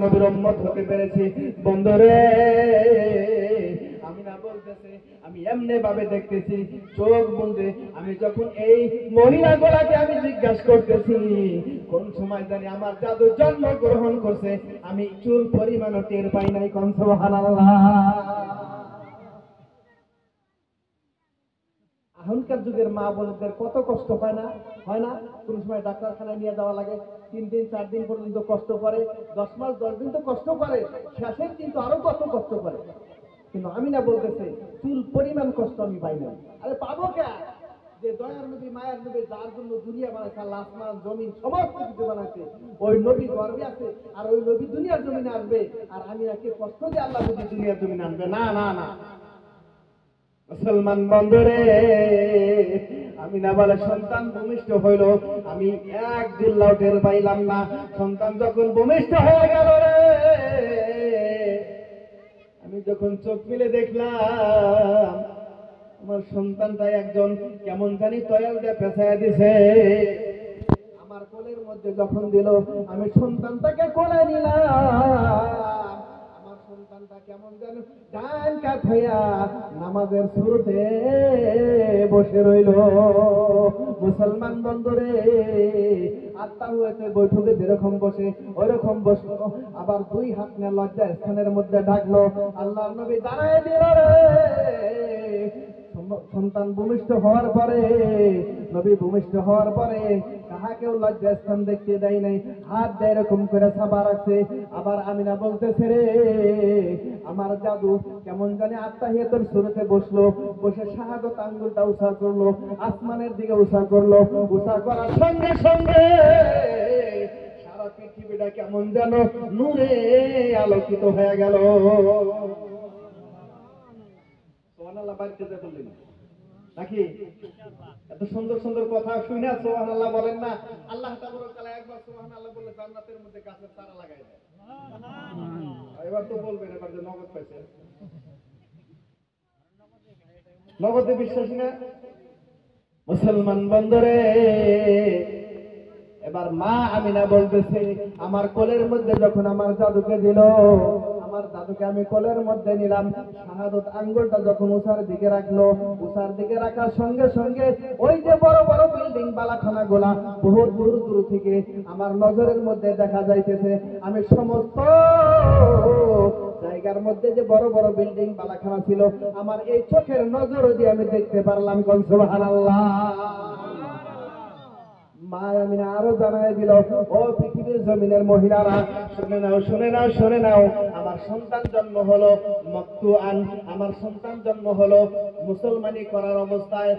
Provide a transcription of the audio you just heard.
নবীর উম্মত হতে পেরেছি। বন্ধুরে, আমি না বলতেছি, আমি এমনি ভাবে দেখতেছি, চোখ বুঝে আমি যখন এই মহিলাগুলাকে আমি জিজ্ঞাসা করতেছি কোন সময় জানি আমার জাদু জন্ম গ্রহণ করছে, আমি চুল পরিমাণও টের পাই নাই। কোন সুবহানাল্লাহ। এখনকার যুগের মা বোনদের কত কষ্ট পায় না, হয় না? কোন সময় ডাক্তারখানায় নিয়ে যাওয়া লাগে, 3 দিন 4 দিন পর্যন্ত কষ্ট করে, 10 মাস 10 দিন তো কষ্ট করে, শেষের কিন্তু আরো কত কষ্ট করে। কিন্তু আমি না বলতেছে চুল পরিমাণ কষ্ট আমি পাই না। আরে পাবো কে? যে দয়ার নবী মায়ের নবী যার জন্য দুনিয়া বানাইছে, আল্লাহ আসমান জমিন সমস্ত কিছু বানাইছে, ওই নবী গর্বে আছে, আর ওই নবী দুনিয়ার জমিনে আসবে, আর আমি নাকি কষ্ট দিয়ে আল্লাহ যদি দুনিয়ার জমিনে আনবে? না না না। মুসলমান বন্ধুরে, আমি না বলে সন্তান ভূমিষ্ঠ হইল, আমি এক দিল্লাও টের পাইলাম না। সন্তান যখন ভূমিষ্ঠ হয়ে গেল রে, আমি যখন চোখ মিলে দেখলাম আমার সন্তানটা একজন কেমন জানি তয়াল দিয়ে পেঁচাইয়া দিছে। আমার কোলের মধ্যে যখন দিল, আমি সন্তানটাকে কোলে নিলাম। আমার সন্তানটা কেমন যেন ডান কাত হইয়া নামাজের শুরুতে বসে রইল। মুসলমান বন্ধুরে, আত্মা হয়েছে বৈঠকে যেরকম বসে ওইরকম বসলো, আবার 2 হাত নিয়ে লজ্জা স্থানের মধ্যে ঢাকলো। আল্লাহর নবী জানাই দিল রে, সন্তান ভূমিষ্ঠ হওয়ার পরে, নবী ভূমিষ্ঠ হওয়ার পরে কাহাকেও লজ্জা স্থান দেখতে দেয় নাই, হাত দেয় এরকম করে সাবা রাখছে। আবার আমিনা বলতেছে রে, আমার জাদু কেমন জানি আত্তাহিয়াতুর শুরুতে বসলো, বসে শাহাদাত আঙ্গুলটা উঁচা করলো, আসমানের দিকে উঁচা করলো, উঁচা করার সঙ্গে সঙ্গে সারা পৃথিবীটা কেমন যেন নূরে আলোকিত হয়ে গেল। সুবহানাল্লাহ। বাড়িতে যে বললেন নাকি এত সুন্দর সুন্দর কথা শুনে সুবহানাল্লাহ বলেন না? আল্লাহ তাবারক তাআলা একবার সুবহানাল্লাহ বললে জান্নাতের মধ্যে গাছের চারা লাগাই দেয়। এবার তো বলবেন, এবার যে নগদ পাইছে, নগদে বিশ্বাসী না? মুসলমান বন্ধুরে, এবার মা আমিনা বলতেছে, আমার কোলের মধ্যে যখন আমার জাদুকে দিল, আমার জাদুকে আমি কোলের মধ্যে নিলাম, শাহাদাত আঙ্গুলটা যখন উসার দিকে রাখলো, উসার দিকে রাখার সঙ্গে সঙ্গে ওই যে বড় বড় বিল্ডিং বালাখানা গোলা বহু দূর দূর থেকে আমার নজরের মধ্যে দেখা যাইতেছে। আমি সমস্ত জায়গার মধ্যে যে বড় বড় বিল্ডিং বালাখানা ছিল, আমার এই চোখের নজর দিয়ে আমি দেখতে পারলাম। কোন সুবহানাল্লাহ। মা আমিনা আরো জানাই দিল, ও পৃথিবীর জমিনের মহিলারা, শুনে নাও শুনে নাও শুনে নাও, আমার সন্তান জন্ম হলো মকতুআন, আমার সন্তান জন্ম হলো মুসলমানি করার অবস্থায়।